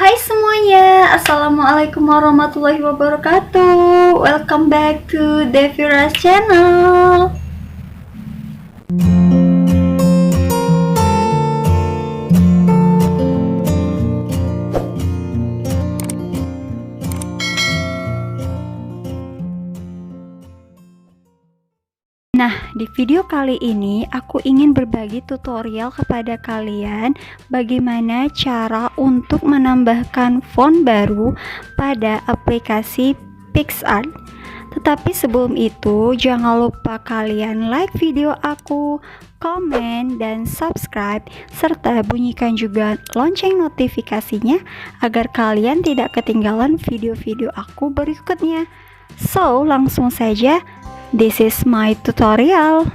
Hai semuanya, Assalamualaikum warahmatullahi wabarakatuh. Welcome back to Devira's channel. Nah, di video kali ini aku ingin berbagi tutorial kepada kalian bagaimana cara untuk menambahkan font baru pada aplikasi PicsArt. Tetapi sebelum itu, jangan lupa kalian like video aku, komen, dan subscribe, serta bunyikan juga lonceng notifikasinya agar kalian tidak ketinggalan video-video aku berikutnya. So, langsung saja. This is my tutorial.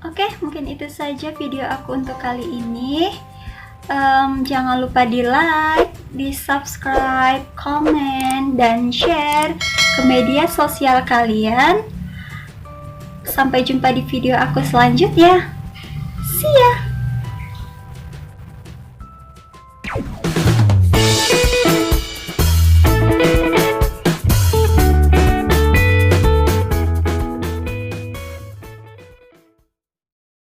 Oke, mungkin itu saja video aku untuk kali ini. Jangan lupa di like, di subscribe, komen, dan share ke media sosial kalian. Sampai jumpa di video aku selanjutnya.